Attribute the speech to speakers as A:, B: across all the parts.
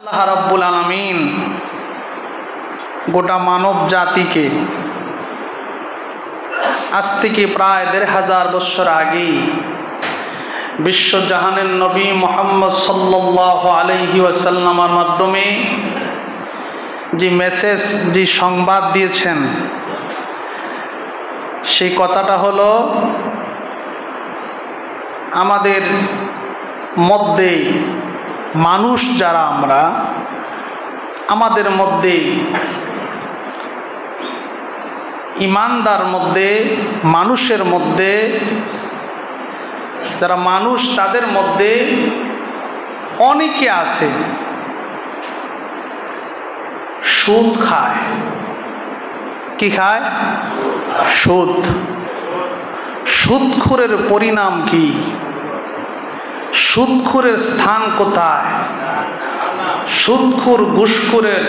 A: আল্লাহ রাব্বুল আলামিন গোটা মানব জাতিকে আজ থেকে প্রায় ১৫০০ বছর আগে বিশ্বজাহানের নবী মুহাম্মদ সাল্লাল্লাহু আলাইহি ওয়াসাল্লামের মাধ্যমে যে মেসেজ, যে সংবাদ দিয়েছেন, সেই কথাটা হলো আমাদের মধ্যে মানুষ যারা আমরা, আমাদের মধ্যে ইমানদার মধ্যে, মানুষের মধ্যে যারা মানুষ, তাদের মধ্যে অনেকে আছে সুদ খায়। কি খায়? সুদ। সুদখোরের পরিণাম কি? সুদখোরের স্থান কোথায়? সুদখোর ঘুষখোরের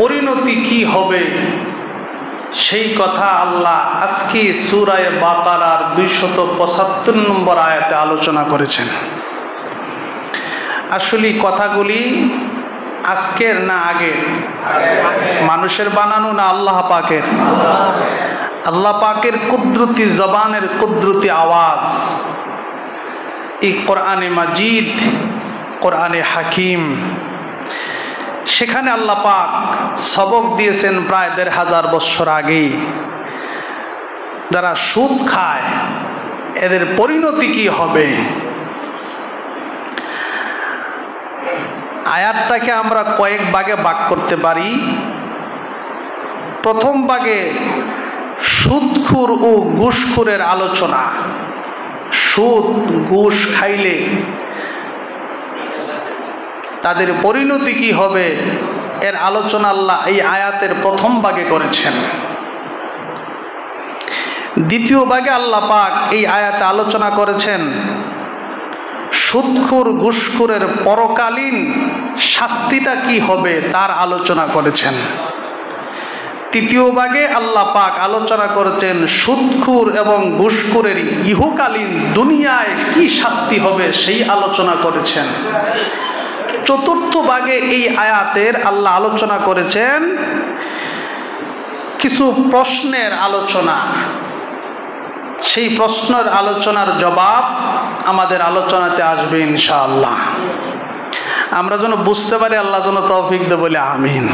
A: পরিণতি কি হবে? সেই কথা আল্লাহ আজকে সূরা বাকারার ২৭৫ নম্বর আয়াতে আলোচনা করেছেন। আসলে কথাগুলি আজকের না আগের? মানুষের বানানো না আল্লাহ পাকের? আল্লাহ পাকের কুদরতি জবানের কুদরতি আওয়াজ। এই কোরআনে মাজিদ, কোরআনে হাকিম, সেখানে আল্লাহ পাক সবক দিয়েছেন প্রায় ১৫০০ বছর আগে। যারা সুদ খায় এদের পরিণতি কি হবে? আয়াতটাকে আমরা কয়েক ভাগে ভাগ করতে পারি। প্রথম ভাগে সুদখোর ও ঘুষখোরের আলোচনা। সুদ ঘুষ খাইলে তাদের পরিণতি কি হবে এর আলোচনা আল্লাহ এই আয়াতের প্রথম ভাগে করেছেন। দ্বিতীয় ভাগে আল্লাহ পাক এই আয়াতে আলোচনা করেছেন সুদখোর ঘুষখোরের পরকালীন শাস্তিটা কি হবে তার আলোচনা করেছেন। তৃতীয় ভাগে আল্লাহ পাক আলোচনা করেছেন সুদখোর এবং ঘুষখোরের ইহকালীন দুনিয়ায় কি শাস্তি হবে সেই আলোচনা করেছেন। চতুর্থ ভাগে এই আয়াতের আল্লাহ আলোচনা করেছেন কিছু প্রশ্নের আলোচনা। সেই প্রশ্নের আলোচনার জবাব আমাদের আলোচনাতে আসবে ইনশাআল্লাহ। আমরা যেন বুঝতে পারি, আল্লাহ যেন তৌফিক দেয় বলে আমিন।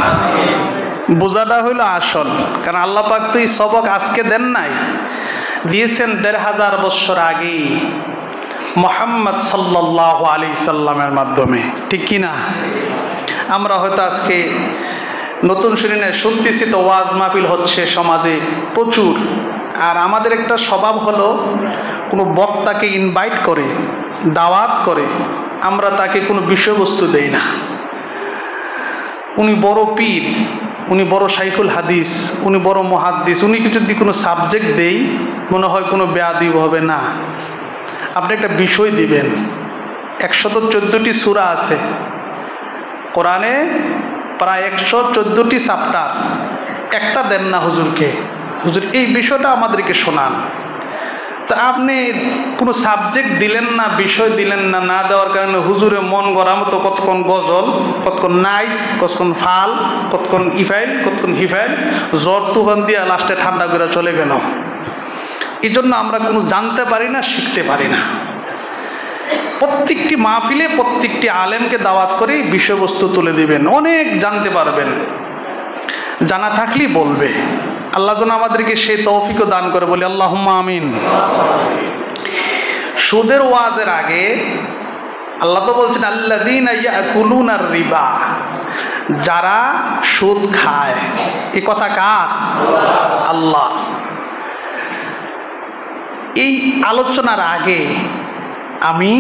A: বোঝাটা হইল আসল, কারণ আল্লাহ পাক তো এই সবক আজকে দেন নাই, দিয়েছেন ১৫০০ বছর আগে মুহাম্মদ সাল্লাল্লাহু আলাইহি সাল্লামের মাধ্যমে। ঠিক কি না? আমরা হয়তো আজকে নতুন শুনে শুনতেছি তো ওয়াজ মাহফিল হচ্ছে সমাজে প্রচুর, আর আমাদের একটা স্বভাব হলো কোনো বক্তাকে ইনভাইট করে, দাওয়াত করে, আমরা তাকে কোনো বিষয়বস্তু দেই না। উনি বড় পীর, উনি বড় শাইখুল হাদিস, উনি বড় মুহাদ্দিস, উনি যদি কোনো সাবজেক্ট দেই মনে হয় কোনো বেয়াদবি হবে না। আপনি একটা বিষয় দিবেন। ১১৪টি সূরা আছে কোরআনে, প্রায় ১১৪টি চ্যাপ্টার। একটা দেন না হুজুরকে, হুজুর এই বিষয়টা আমাদেরকে শোনান। তা আপনি কোনো সাবজেক্ট দিলেন না, বিষয় দিলেন না, না দেওয়ার কারণে হুজুরে মন গড়া মতো কতক্ষণ গজল, কতক্ষণ নাইস, কতক্ষণ ফাল, কতক্ষণ ইফাইল, কতক্ষণ হিফাইল, জ্বর তুফান দিয়া লাস্টে ঠান্ডা করে চলে গেল। এই জন্য আমরা কোনো জানতে পারি না, শিখতে পারি না। প্রত্যেকটি মাহফিলে প্রত্যেকটি আলেমকে দাওয়াত করে বিষয়বস্তু তুলে দিবেন, অনেক জানতে পারবেন। জানা থাকলেই বলবে। আল্লাহ যেন আমাদেরকে সেই তৌফিকও দান করে, বলি আল্লাহুম্মা আমিন। সুদের ওয়াজের আগে আল্লাহ তো বলছেন আল্লাযীনা ইয়াকুলুনার রিবা, যারা সুদ খায়। এই কথা কার? আল্লাহ। এই আলোচনার আগে আমি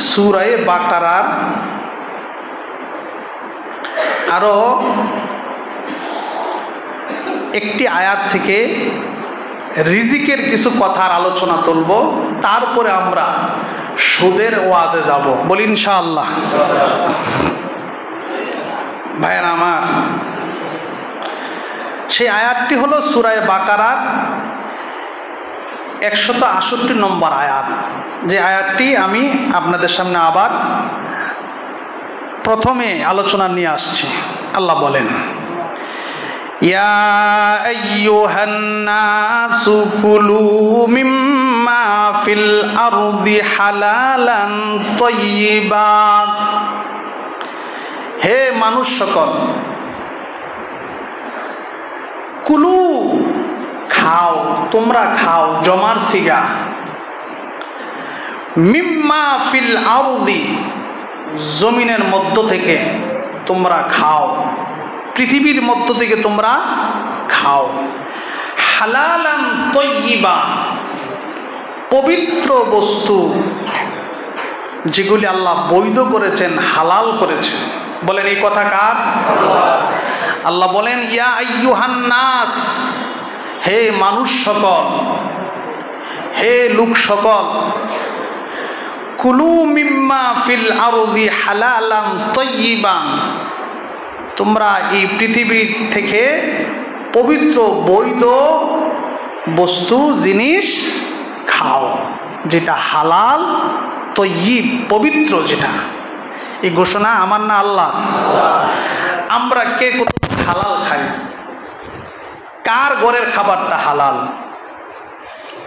A: সূরা বাকারার আরো একটি আয়াত থেকে রিজিকের কিছু কথার আলোচনা তুলব, তারপরে আমরা সুদের ওয়াজে যাব। বলি ইনশাআল্লাহ। ভাইয়েরা আমার, সেই আয়াতটি হলো সূরা বাকারার ১৬৮ নম্বর আয়াত, যে আয়াতটি আমি আপনাদের সামনে আবার প্রথমে আলোচনা নিয়ে আসছি। আল্লাহ বলেন, ইয়া আইয়ুহান নাসু কুলু মিম্মা ফিল আরদি হালালান তাইয়্যিবা। হে মানুষ সকল, কুলু খাও, তোমরা খাও, জমার সিগা, মিম্মা ফিল আরদি জমিনের মধ্য থেকে তোমরা খাও, পৃথিবীর মধ্য থেকে তোমরা খাও, হালালান তাইয়্যিবা পবিত্র বস্তু যেগুলি আল্লাহ বৈধ করেছেন, হালাল করেছেন। বলেন এই কথা কার? আল্লাহ বলেন, ইয়া আইয়ুহান নাস, হে মানুষ সকল, হে লোক সকল, কুলু মিম্মা ফিল আরদি হালালান তাইয়্যিবান, তোমরা এই পৃথিবী থেকে পবিত্র বৈধ বস্তু জিনিস খাও, যেটা হালাল তাইয়্যিব পবিত্র। যেটা এই ঘোষণা আমার না আল্লাহ। আমরা কে কত হালাল খাই? কার ঘরের খাবারটা হালাল?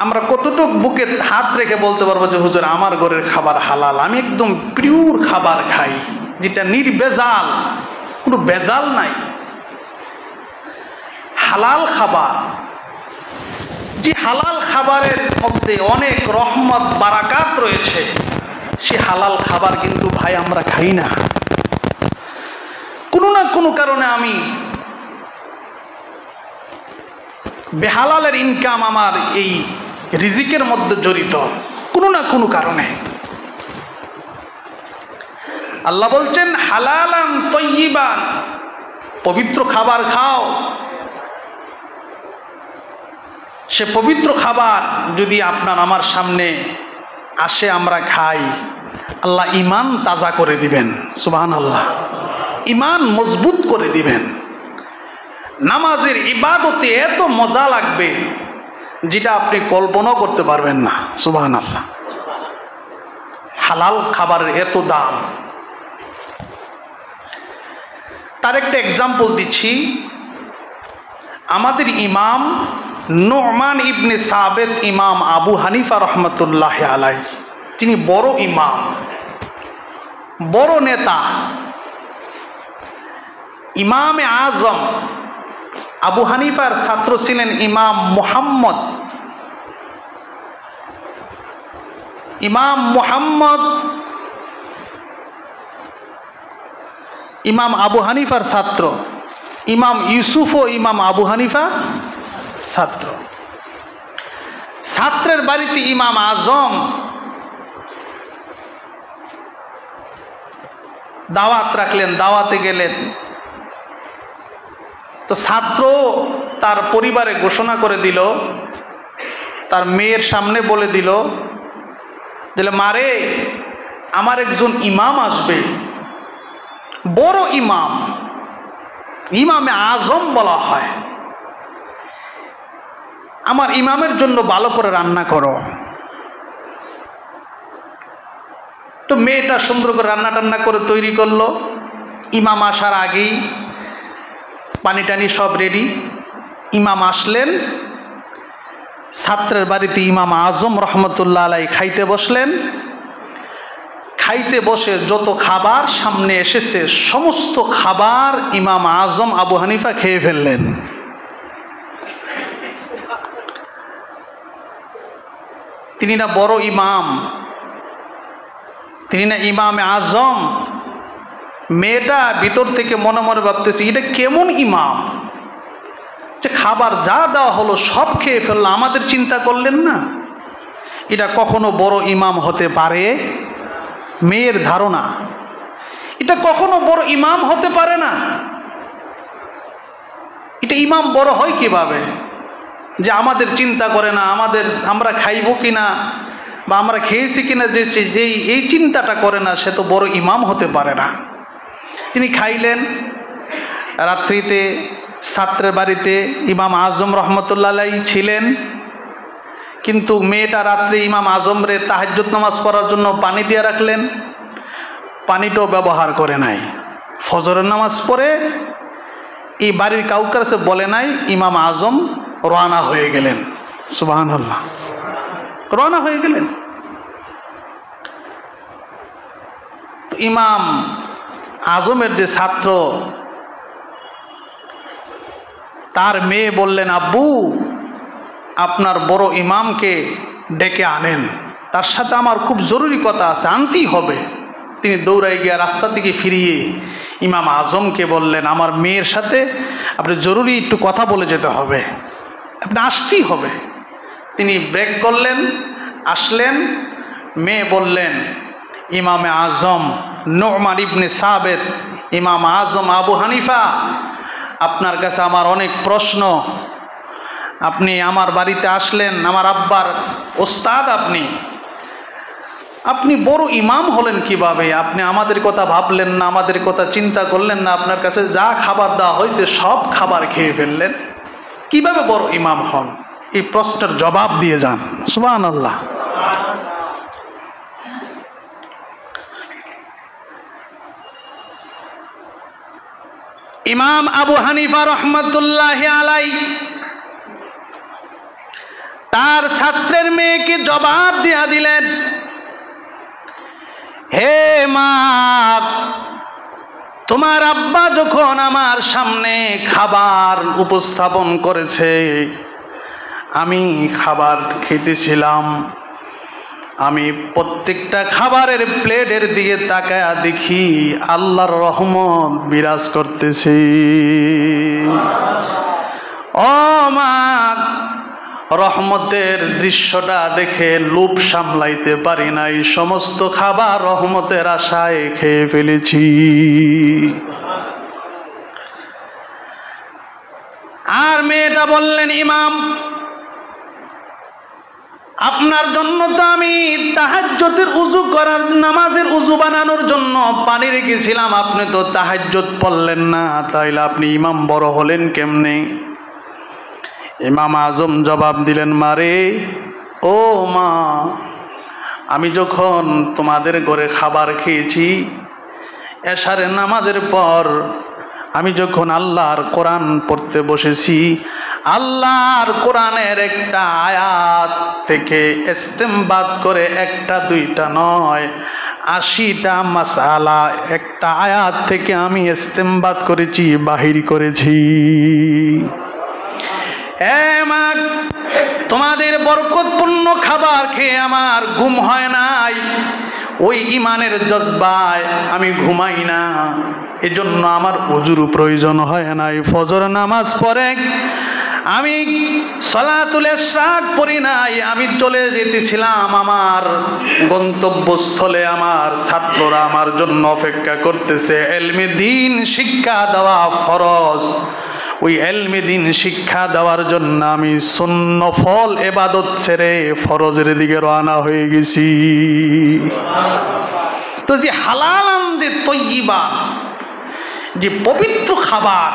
A: আমরা কতটুক বুকে হাত রেখে বলতে পারবো যে হুজুর আমার ঘরের খাবার হালাল, আমি একদম পিওর খাবার খাই, যেটা নির্ভেজাল, কোনো ভেজাল নাই, হালাল খাবার। যে হালাল খাবারের মধ্যে অনেক রহমত বারাকাত রয়েছে, সে হালাল খাবার কিন্তু ভাই আমরা খাই না। কোনো না কোনো কারণে আমি বেহালালের ইনকাম আমার এই রিজিকের মধ্যে জড়িত, কোনো না কোনো কারণে। আল্লাহ বলছেন হালালান তাইয়্যিবান, পবিত্র খাবার খাও। সে পবিত্র খাবার যদি আপনার আমার সামনে আসে, আমরা খাই, আল্লাহ ঈমান তাজা করে দিবেন। সুবহানাল্লাহ, ঈমান মজবুত করে দিবেন। নামাজের ইবাদতে এত মজা লাগবে যেটা আপনি কল্পনাও করতে পারবেন না। সুবহানাল্লাহ, হালাল খাবারের এত দাম। তার একটা এক্সাম্পল দিচ্ছি। আমাদের ইমাম নু'মান ইবনে সাবিত, ইমাম আবু হানিফা রহমতুল্লাহ আলাইহি, তিনি বড় ইমাম, বড় নেতা, ইমামে আজম। আবু হানিফার ছাত্র ছিলেন ইমাম মুহাম্মদ। ইমাম মুহাম্মদ ইমাম আবু হানিফার ছাত্র, ইমাম ইউসুফও ইমাম আবু হানিফা ছাত্র। ছাত্রের বাড়িতে ইমাম আজম দাওয়াত রাখলেন, দাওয়াতে গেলেন। তো ছাত্র তার পরিবারে ঘোষণা করে দিল, তার মেয়ের সামনে বলে দিল যে মারে, আমার একজন ইমাম আসবে, বড় ইমাম, ইমামে আজম বলা হয়, আমার ইমামের জন্য ভালো করে রান্না করো। তো মেয়েটা সুন্দর করে রান্না টান্না করে তৈরি করলো। ইমাম আসার আগেই পানি টানি সব রেডি। ইমাম আসলেন, ছাত্রের বাড়িতে ইমাম আজম রহমতুল্লাহ আলাইহি খাইতে বসলেন। খাইতে বসে যত খাবার সামনে এসেছে সমস্ত খাবার ইমাম আজম আবু হানিফা খেয়ে ফেললেন। তিনি না বড় ইমাম, তিনি না ইমামে আজম। মেয়েটা ভিতর থেকে মনে মনে ভাবতেছে এটা কেমন ইমাম যে খাবার যা দেওয়া হলো সব খেয়ে ফেললো, আমাদের চিন্তা করলেন না? এটা কখনো বড় ইমাম হতে পারে? মেয়ের ধারণা এটা কখনো বড় ইমাম হতে পারে না। এটা ইমাম বড় হয় কিভাবে যে আমাদের চিন্তা করে না, আমরা খাইব কিনা বা আমরা খেয়েছি কিনা যে এই চিন্তাটা করে না, সে তো বড় ইমাম হতে পারে না। তিনি খাইলেন। রাত্রিতে ছাত্রের বাড়িতে ইমাম আজম রহমতুল্লাহ আলাইহি ছিলেন, কিন্তু মেয়েটা রাত্রে ইমাম আজমরে তাহাজ্জুদ নামাজ পড়ার জন্য পানি দিয়ে রাখলেন। পানিটাও ব্যবহার করে নাই। ফজরের নামাজ পড়ে এই বাড়ির কাউকে কাছে বলে নাই, ইমাম আজম রওনা হয়ে গেলেন। সুবহানাল্লাহ, রওনা হয়ে গেলেন। ইমাম আজমের যে ছাত্র, তার মেয়ে বললেন, আব্বু আপনার বড় ইমামকে ডেকে আনেন, তার সাথে আমার খুব জরুরি কথা আছে, আনতেই হবে। তিনি দৌড়াই গিয়ে রাস্তা থেকে ফিরিয়ে ইমাম আজমকে বললেন, আমার মেয়ের সাথে আপনি জরুরি একটু কথা বলে যেতে হবে, আপনি আসতেই হবে। তিনি ব্রেক করলেন, আসলেন। মেয়ে বললেন, ইমামে আজম নু'মান ইবনে সাবিত, ইমাম আজম আবু হানিফা, আপনার কাছে আমার অনেক প্রশ্ন। আপনি আমার বাড়িতে আসলেন, আমার আব্বার ওস্তাদ আপনি বড় ইমাম হলেন কিভাবে? আপনি আমাদের কথা ভাবলেন না, আমাদের কথা চিন্তা করলেন না, আপনার কাছে যা খাবার দেওয়া হয়েছে সব খাবার খেয়ে ফেললেন, কিভাবে বড় ইমাম হন? এই প্রশ্নের জবাব দিয়ে যান। সুবহানাল্লাহ। ইমাম আবু হানিফা রহমতুল্লাহ আলাইহি তার ছাত্রের মেয়েকে জবাব দিয়া দিলেন, হে মা, তোমার আব্বা যখন আমার সামনে খাবার উপস্থাপন করেছে, আমি খাবার খেতেছিলাম, আমি প্রত্যেকটা খাবারের প্লেটের দিকে তাকায়া দেখি আল্লাহর রহমত বিরাজ করতেছে। ও মা, রহমতের দৃশ্যটা দেখে লোভ সামলাইতে পারি নাই, সমস্ত খাবার রহমতের আশায় খেয়ে ফেলেছি। আর মেয়েটা বললেন, ইমাম আপনার জন্য তো আমি তাহাজ্জুদের উযু করার, নামাজের উযু বানানোর জন্য পানি রেখেছিলাম, আপনি তো তাহাজ্জুদ পড়লেন না, তাইলে আপনি ইমাম বড় হলেন কেমনে? ইমাম আজম জবাব দিলেন, মারে ও মা, আমি যখন তোমাদের ঘরে খাবার খেয়েছি, এশারের নামাজের পর আমি যখন আল্লাহর কোরআন পড়তে বসেছি, আল্লাহর কোরআনের একটা আয়াত থেকে ইস্তেমবাদ করে, একটা দুইটা নয়, 80টা মাসআলা একটা আয়াত থেকে আমি ইস্তেমবাদ করেছি, বাহির করেছি। মা, তোমাদের বরকতপূর্ণ খাবার খেয়ে আমার ঘুম হয় নাই, ওই ইমানের জজবায় আমি ঘুমাই না, এজন্য আমার ওযুর প্রয়োজন হয় নাই। ফজর নামাজ পড়ে আমি সালাতুল ইশরাক পড়ি নাই, আমি চলে যেতেছিলাম আমার গন্তব্যস্থলে, আমার ছাত্ররা আমার জন্য অপেক্ষা করতেছে, ইলমে দ্বীন শিক্ষা দেওয়া ফরজ, ওই ইলমে দ্বীন শিক্ষা দেওয়ার জন্য আমি সুন্নফল ইবাদত ছেড়ে ফরজের দিকে রওনা হয়ে গেছি। তো যে হালাল, যে তয়্যিবা, যে পবিত্র খাবার,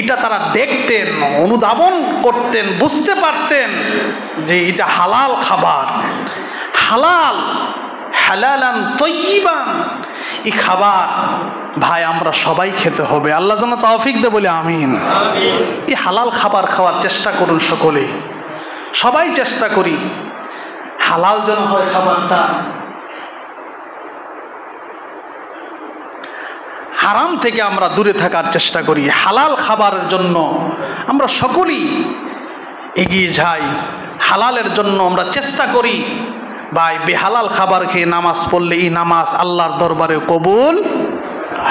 A: এটা তারা দেখতেন, অনুধাবন করতেন, বুঝতে পারতেন যে এটা হালাল খাবার, হালাল, হালালান তয়্যিবান। এই খাবার ভাই আমরা সবাই খেতে হবে, আল্লাহ যেন তৌফিক দে, বলে আমিন। এই হালাল খাবার খাওয়ার চেষ্টা করুন সকলে, সবাই চেষ্টা করি হালাল যেন হয় খাবারটা, হারাম থেকে আমরা দূরে থাকার চেষ্টা করি। হালাল খাবারের জন্য আমরা সকলেই এগিয়ে যাই, হালালের জন্য আমরা চেষ্টা করি। ভাই বেহালাল খাবার খেয়ে নামাজ পড়লে এই নামাজ আল্লাহর দরবারে কবুল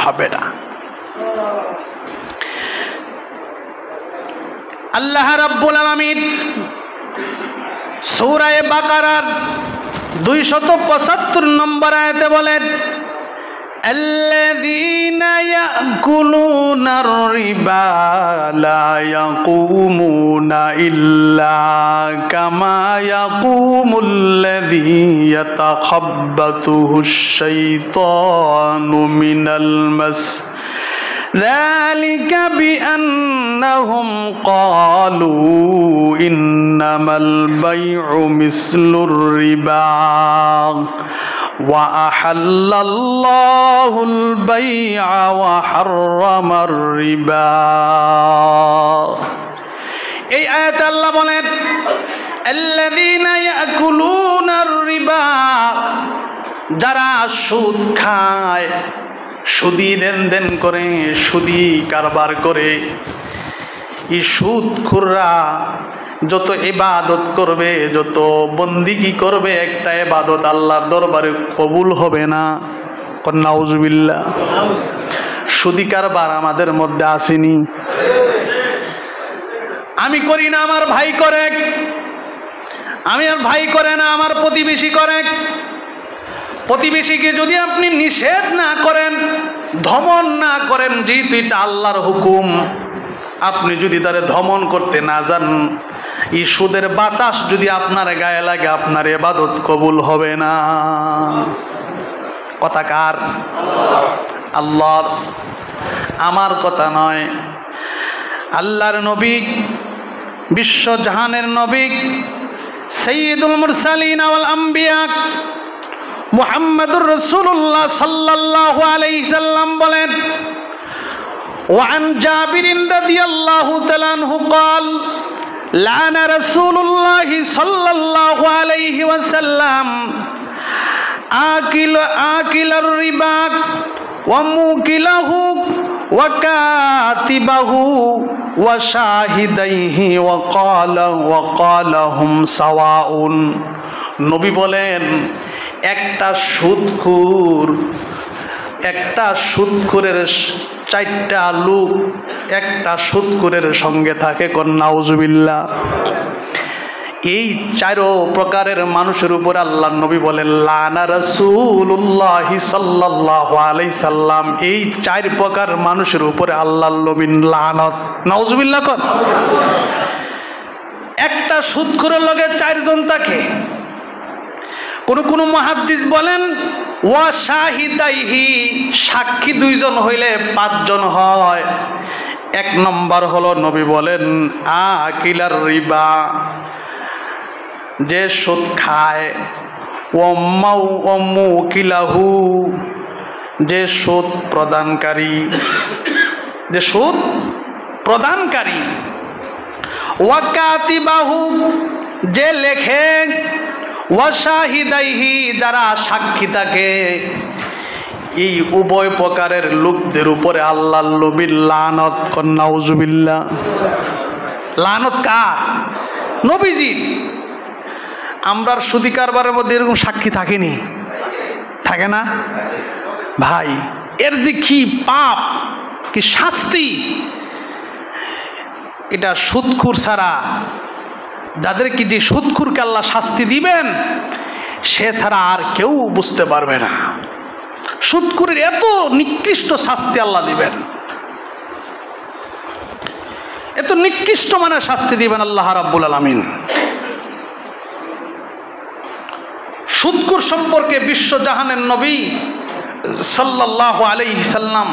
A: হবে না। আল্লাহ রাব্বুল আলামিন সূরা বাকারার 275 নম্বর আয়াতে বলেন, الذين يأكلون الربا لا يقومون إلا كما يقوم الذي يتخبطه الشيطان من المس ذلك بأنهم قالوا إنما البيع مثل الربا وأحل الله البيع وحرم الربا এই আয়াতে আল্লাহ বলেন الذين يأكلون الربا যারা সুদ খায় সুদি লেনদেন করে সুদি কারবার করে এই সুদখোররা যত ইবাদত করবে যত বন্দিগি করবে একটা ইবাদত আল্লাহর দরবারে কবুল হবে না নাউজুবিল্লাহ সুদি কারবার আমাদের মধ্যে আসেনি আমি করি না আমার ভাই করে আমি আর ভাই করে না আমার প্রতিবেশী করে প্রতিবেশীকে যদি আপনি নিষেধ না করেন দমন না করেন যেহেতু এটা আল্লাহর হুকুম আপনি যদি তারে দমন করতে না যান এই সুদের বাতাস যদি আপনার গায়ে লাগে আপনার ইবাদত কবুল হবে না কথা কার আল্লাহর আমার কথা নয় আল্লাহর নবী বিশ্ব জাহানের নবী সাইয়্যিদুল মুরসালিন ওয়াল আম্বিয়া মুহাম্মাদুর রাসূলুল্লাহ সাল্লাল্লাহু আলাইহি সাল্লাম বলেন وعن جابر رضي الله تعالى عنه قال لعن رسول الله صلى الله عليه وسلم آكل الربا وموكله وكاتبه وشاهديه وقال هم سواء নবী বলেন একটা সুদখোরের চারটা লোক একটা সুদখোরের সঙ্গে থাকে নাউজুবিল্লাহ এই চার প্রকারের মানুষের উপর আল্লাহর নবী বলেন লানা রাসূলুল্লাহ সাল্লাল্লাহু আলাইহি সাল্লাম এই চার প্রকার মানুষের উপরে আল্লাহর নবী লানত নাউজুবিল্লাহ কর একটা সুদখোরের লগে চারজন থাকে কোন মুহাদ্দিস বলেন ওয়া শাহিদাইহি সাক্ষী দুইজন হইলে পাঁচজন হয় এক নম্বর হলো নবী বলেন আকিলার রিবা যে সুদ খায় ওয়া মুকিলাহু যে সুদ প্রদানকারী ওয়া কাতিবাহু যে লেখে ওয়াশাহিদাইহি যারা সাক্ষী থাকে এই উভয় প্রকারের লোকদের উপরে আল্লাহর নবী লানত নাউজুবিল্লাহ লানত কার নবীজি আমরা সুদি কারবারের মধ্যে এরকম সাক্ষী থাকেনি থাকে না ভাই এর যে কি পাপ কি শাস্তি এটা সুদখোর ছাড়া যাদেরকে যে সুদখোরকে আল্লাহ শাস্তি দিবেন সে ছাড়া আর কেউ বুঝতে পারবে না সুদখোরের এত নিকৃষ্ট শাস্তি আল্লাহ দিবেন এত নিকৃষ্ট মানের শাস্তি দিবেন আল্লাহ রাব্বুল আলামিন সুদখোর সম্পর্কে বিশ্ব জাহানের নবী সাল্লাল্লাহু আলাইহি সাল্লাম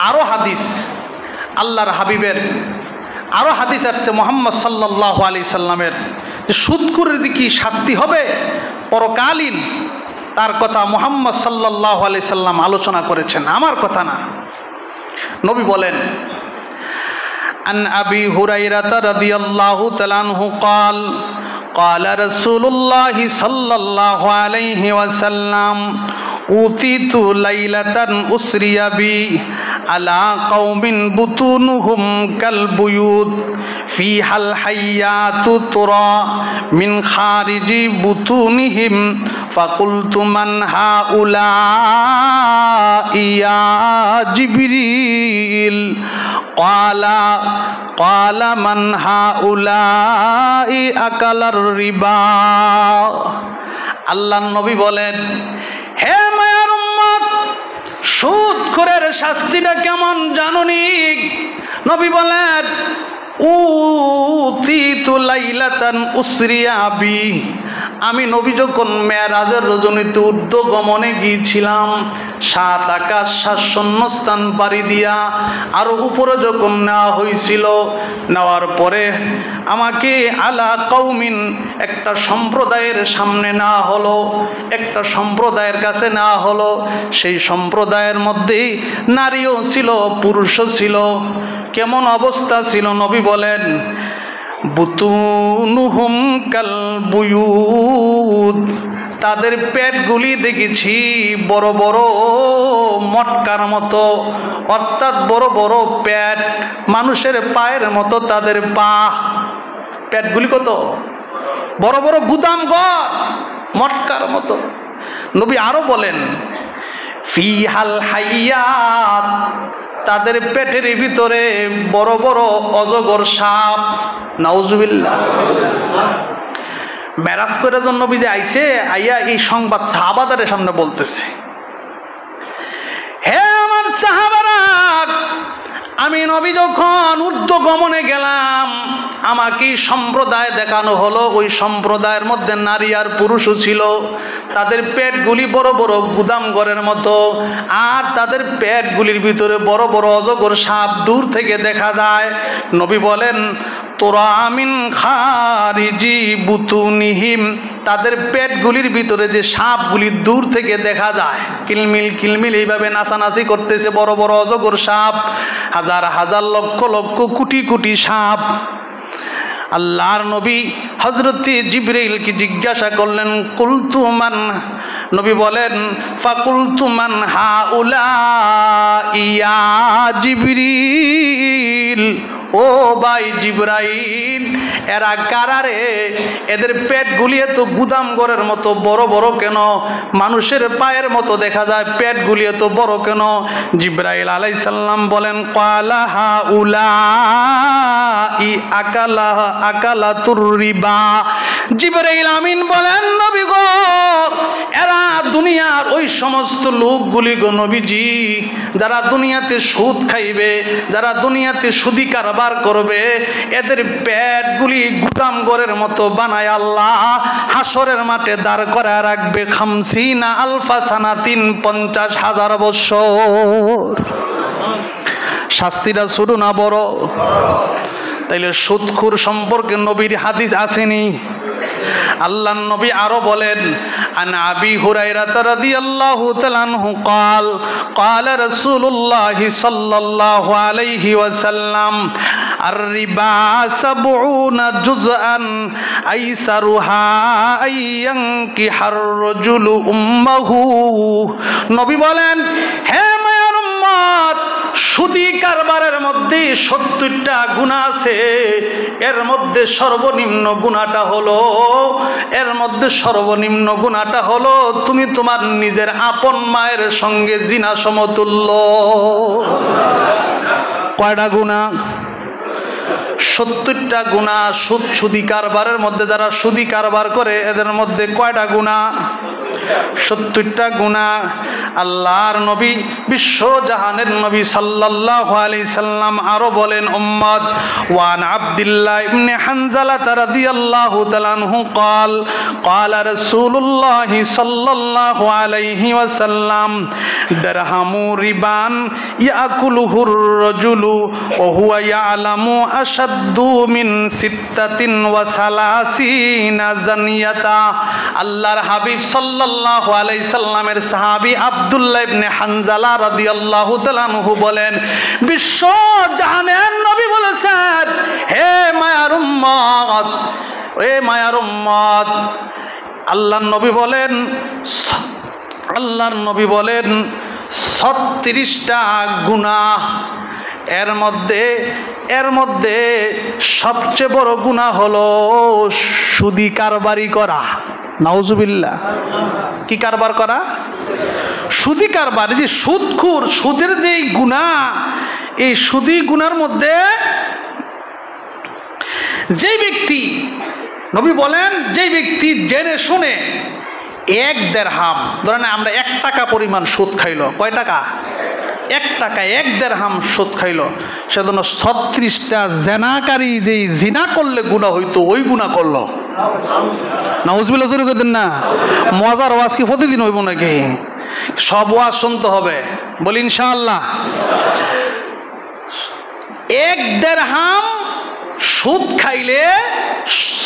A: আরো হাদিস আল্লাহর হাবিবের আরো হাদিস আসছে মুহাম্মদ সাল্লাল্লাহু আলাইহি সাল্লামের যে সুদখোরের যে কি শাস্তি হবে পরকালীন তার কথা মুহাম্মদ সাল্লাল্লাহু আলাইহি সাল্লাম আলোচনা করেছেন আমার কথা না নবী বলেন আন আবি হুরায়রা রাদিয়াল্লাহু তাআলা আনহু قال قال رسول الله صلى الله عليه وسلم أوتيت ليلة أسري بي على قوم بطونهم كالبيوت فيها الحيات ترى من خارج بطونهم فقلت من هؤلاء يا جبريل قال من هؤلاء أكل الربا আল্লাহর নবী বলেন হে মায়ার উম্মত সুদখোরের শাস্তিটা কেমন জানোনি নবী বলেন উতিতু লাইলাতান উসরিয়া বি আমি নবী যখন মেরাজের রজনীতে ঊর্ধ্ব গমনে গিয়েছিলাম, 7 আকাশ 7 শূন্যস্থান পাড়ি দিয়া আরো উপরে যখন নেওয়া হয়েছিল, নেওয়ার পরে আমাকে আলা কওমিন একটা সম্প্রদায়ের সামনে নেওয়া হলো, একটা সম্প্রদায়ের কাছে নেওয়া হলো। সেই সম্প্রদায়ের মধ্যে নারীও ছিল, পুরুষও ছিল। কেমন অবস্থা ছিল নবী বলেন, বুতুনুহুম কাল বুয়ুত, তাদের পেটগুলি দেখেছি বড় বড় মটকার মতো, অর্থাৎ বড় বড় পেট, মানুষের পায়ের মতো তাদের পা। পেটগুলি কত বড় বড়, গুদাম ঘর মটকার মতো। নবী আরো বলেন, ফিহাল হাইয়াত, তাদের পেটের ভিতরে বড় বড় অজগর সাপ। নাউজুবিল্লাহ। মেরাজ করে জন্য নবী যে আইছে, আইয়া এই সংবাদ সাহাবাদের সামনে বলতেছে, হে আমার সাহাবারা, আমি নবী যখন ঊর্ধ্ব গমনে গেলাম, আমাকে সম্প্রদায় দেখানো হলো। ওই সম্প্রদায়ের মধ্যে নারী আর পুরুষও ছিল। তাদের পেটগুলি বড় বড় গুদাম ঘরের মতো, আর তাদের পেটগুলির ভিতরে বড় বড় অজগর সাপ দূর থেকে দেখা যায়। নবী বলেন, তোরা আমিন খারিজি বুতুনিহিম, তাদের পেটগুলির ভিতরে যে সাপগুলি দূর থেকে দেখা যায়, কিলমিল কিলমিল এইভাবে নাচানাচি করতেছে, বড় বড় অজগর সাপ, হাজার হাজার লক্ষ লক্ষ কোটি কোটি সাপ। আল্লাহর নবী হযরতে জিবরাইলকে জিজ্ঞাসা করলেন, কুলতু মান, নবী বলেন, ফাকুলতু মান হাউলা ইয়া জিবরিল, ও ভাই জিবরাইল, এরা কারারে? এদের পেটগুলি এত গুদাম ঘরের মতো বড় বড় কেন? মানুষের পায়ের মতো দেখা যায়, পেটগুলি এত বড় কেন? জিবরাইল আলাইহিস সালাম বলেন, ক্বালা হাউলাই আকালাতুর রিবা। জিবরাইল আমিন বলেন, নবী গো, এরা দুনিয়ার ওই সমস্ত লোকগুলি গো নবীজি, যারা দুনিয়াতে সুদ খাইবে, যারা দুনিয়াতে সুদি কারবার করবে, এদের পেটগুলি গুদাম ঘরের মতো বানায় আল্লাহ হাসরের মাঠে দাঁড় করে রাখবে, 50 আলফা সানাতিন, 50,000 বছর। শাস্তিটা ছোট না বড়? তাইলে সুদখোর সম্পর্কে নবীর হাদিস আসেনি? আল্লাহর নবী আরো বলেন, আন আবি হুরায়রা রাদিয়াল্লাহু তাআলা আনহু قال قال رسول الله صلى الله عليه وسلم الربا 70 جزءا ايسرها اينكح الرجل امه। নবী বলেন, হে মায়ের উম্মত, সুদি কারবারের মধ্যে 70টা গুনাহ আছে। এর মধ্যে সর্বনিম্ন গুনাহটা হলো, তুমি তোমার নিজের আপন মায়ের সঙ্গে জিনা সমতুল্য। কয়টা গুনাহ? 70টা গুনাহ। সুদি কারবারের মধ্যে যারা সুদি কারবার করে, এদের মধ্যে কয়টা গুনাহ? 70টা গুনাহ। আল্লাহর নবী, বিশ্ব জাহানের নবী সাল্লাল্লাহু আলাইহি সাল্লাম আরো বলেন, উম্মত, ওয়ান আব্দুল্লাহ ইবনে হানজালা রাদিয়াল্লাহু তাআলা আনহু قال قال رسول الله صلى الله عليه وسلم درهم ربا يأكله الرجل وهو يعلم أشد من 36 زنية। আল্লাহর হাবিব সাল্লাল্লাহু আলাইহি সাল্লামের সাহাবী আব্দুল্লাহ ইবনে হানজালা রাদিয়াল্লাহু তাআলা আনহু বলেন, বিশ্ব জাহানের নবী বলেছেন, হে মায়ার উম্মত, হে মায়ার উম্মত, আল্লাহর নবী বলেন 36টা গুনাহ। এর মধ্যে সবচেয়ে বড় গুনাহ হলো সুদি কারবারি করা। নাউজুবিল্লাহ। কি কারবার করা? সুদি কারবার। যে সুদখোর, সুদের যে গুনাহ, এই সুদি গুনার মধ্যে যে ব্যক্তি, নবী বলেন, যে ব্যক্তি জেনে শুনে 1 দিরহাম, ধরেন আমরা 1 টাকা পরিমাণ সুদ খাইলো, কয় টাকা? 1 টাকা, 1 দিরহাম সুদ খাইলো, সেজন্য 36টা জেনাকারী, যে জিনা করলে গুনাহ হইতো, ওই গুনাহ করলো। নাউজুবিল্লাহ জোরে কইতেন না। মজার ওয়াজ কি প্রতিদিন হইব নাকি? সব ওয়াজ শুনতে হবে, বলি ইনশাআল্লাহ। 1 দিরহাম সুদ খাইলে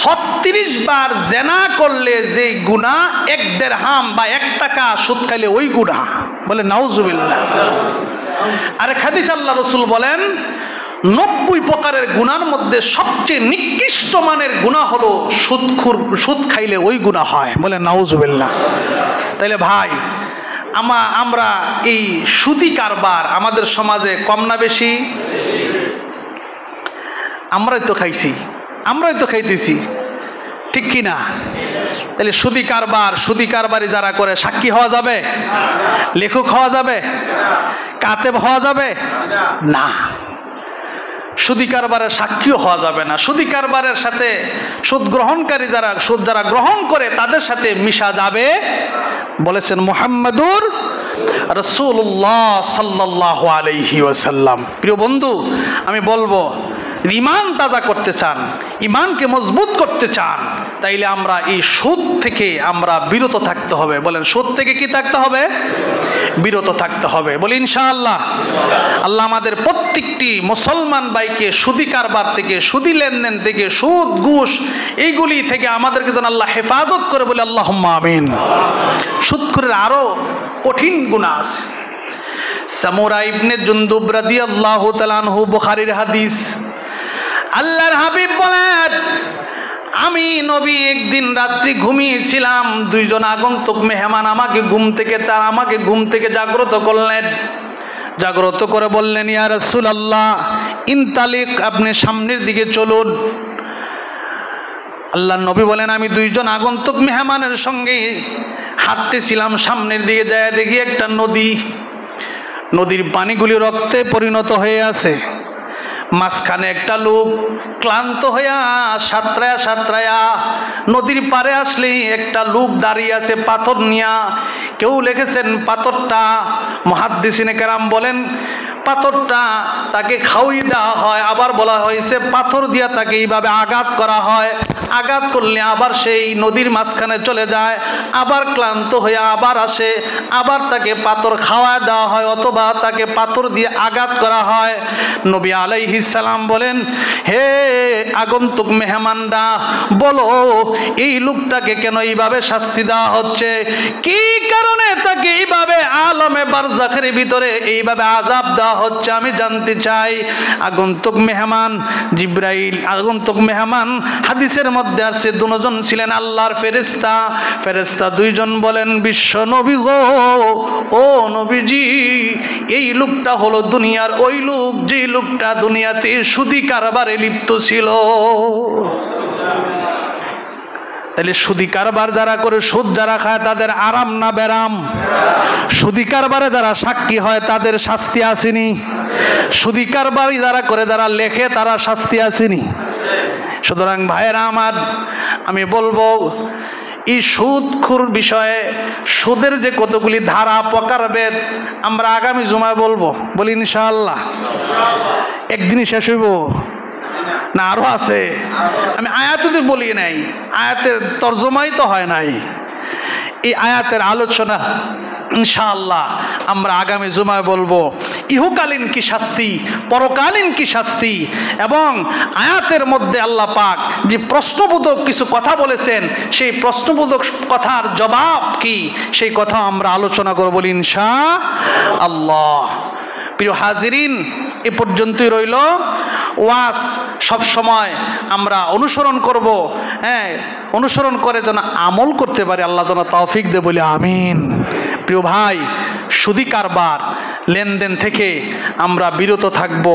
A: 36 বার জেনা করলে যে গুনাহ, 1 দিরহাম বা 1 টাকা সুদ খাইলে ওই গুনাহ, বলে নাউজুবিল্লাহ। আরেক হাদিস আল্লাহ রাসূল বলেন 90 প্রকারের গুনার মধ্যে সবচেয়ে নিকৃষ্ট মানের গুনাহ হলো সুদ খাইলে ওই গুনাহ হয়, বলে নাউজুবিল্লাহ। তাইলে ভাই আমরা এই সুদি কারবার আমাদের সমাজে কম না বেশি? আমরাই তো খাইছি, আমরাই তো খাইতেছি, ঠিক কি না? তাহলে সুদি কারবারি যারা করে সাক্ষী হওয়া যাবে? লেখক হওয়া যাবে? কাতেব হওয়া যাবে না। সুদি কারবারের সাক্ষীও হওয়া যাবে না। সুদি কারবারের সাথে সুদ গ্রহণকারী সুদ যারা গ্রহণ করে তাদের সাথে মিশা যাবে, বলেছেন মুহাম্মাদুর রাসূলুল্লাহ সাল্লাল্লাহু আলাইহি ওয়াসাল্লাম। প্রিয় বন্ধু, আমি বলবো, ঈমান তাজা করতে চান, ঈমানকে মজবুত করতে চান, তাইলে আমরা এই সুদ থেকে আমরা বিরত থাকতে হবে। বলেন, সুদ থেকে কি থাকতে হবে? বিরত থাকতে হবে, বলি ইনশাআল্লাহ। আল্লাহ আমাদের প্রত্যেকটি মুসলমান ভাইকে সুদি কারবার থেকে, সুদি লেনদেন থেকে, সুদ ঘুষ এইগুলি থেকে আমাদেরকে যেন আল্লাহ হেফাজত করে, বলে আল্লাহুম্মা আমিন। সুদখোরের আরো কঠিন গুনাহ আছে। সামুরা ইবনে জুনদুব রাদিয়াল্লাহু তাআলা আনহু, বুখারীর হাদিস, আল্লাহর হাবিব বলেন, আমি নবী একদিন রাত্রি ঘুমিয়েছিলাম, 2 জন আগন্তুক মেহমান আমাকে ঘুম থেকে জাগ্রত করলেন। জাগ্রত করে বললেন, ইয়া রাসূলুল্লাহ ইনতালিক, আপনি সামনের দিকে চলুন। আল্লাহর নবী বলেন, আমি 2 জন আগন্তুক মেহমানের সঙ্গে হাঁটতেছিলাম, সামনের দিকে যায় দেখি একটা নদীর পানিগুলি রক্তে পরিণত হয়ে আছে। মাঝখানে একটা লোক ক্লান্ত হইয়া সাঁতরায়া নদীর পারে আসলে একটা লোক দাঁড়িয়ে আছে পাথর নিয়া। কেউ লিখেছেন পাথরটা, মুহাদ্দিসিনে কেরাম বলেন পাথরটা তাকে খাওয়িয়ে দেওয়া হয়, আবার বলা হয়েছে পাথর দিয়া তাকে এইভাবে আঘাত করা হয়। আঘাত করলে আবার সেই নদীর মাঝখানে চলে যায়, আবার ক্লান্ত হয়ে আবার আসে, আবার তাকে পাথর খাওয়া দেওয়া হয়, অথবা তাকে পাথর দিয়ে আঘাত করা হয়। নবী আলাইহিস সালাম বলেন, হে আগন্তুক মেহমানরা, বলো এই লোকটাকে কেন এইভাবে শাস্তি দেওয়া হচ্ছে? কি কারণে তাকে এইভাবে আলমে বারজাখের ভিতরে এইভাবে আযাব দেওয়া হচ্ছে? আমি জানতে চাই। আগন্তুক মেহমান জিবরাইল, আগন্তুক মেহমান হাদিসের মধ্যে আছে 2 জন ছিলেন আল্লাহর ফেরেশতা 2 জন বলেন, বিশ্ব নবী গো, ও নবীজি, এই লোকটা হলো দুনিয়ার ওই লোক যে লোকটা দুনিয়াতে সুদি কারবারে লিপ্ত ছিল। তাহলে সুদি কারবার যারা করে, সুদ যারা খায়, তাদের আরাম না বেরাম? সুদি কারবারে যারা সাক্ষী হয় তাদের শাস্তি আসেনি? সুদি কারবারি যারা করে, যারা লেখে, তারা শাস্তি আসেনি? সুতরাং ভাইয়েরা আমার, আমি বলবো এই সুদখোর বিষয়ে, সুদের যে কতগুলি ধারা প্রকারভেদ আমরা আগামী জুমায় বলবো, বলি ইনশাআল্লাহ। একদিনই শেষ হইব না, আরো আছে? আমি আয়াতে তো বলি নাই, আয়াতের তর্জমাই তো হয় নাই। এই আয়াতের আলোচনা ইনশাআল্লাহ আমরা আগামী জুমায় বলবো। ইহকালীন কি শাস্তি, পরকালীন কি শাস্তি, এবং আয়াতের মধ্যে আল্লাহ পাক যে প্রশ্নবোধক কিছু কথা বলেছেন, সেই প্রশ্নবোধক কথার জবাব কি, সেই কথা আমরা আলোচনা করব, বলি ইনশাআল্লাহ। প্রিয় হাজিরিন, এ পর্যন্তই রইল। ওয়াজ সব সময় আমরা অনুসরণ করব, হ্যাঁ, অনুসরণ করে যেন আমল করতে পারি, আল্লাহ যেন তৌফিক দে, বলি আমিন। প্রিয় ভাই, সুদি কারবার লেনদেন থেকে আমরা বিরত থাকব।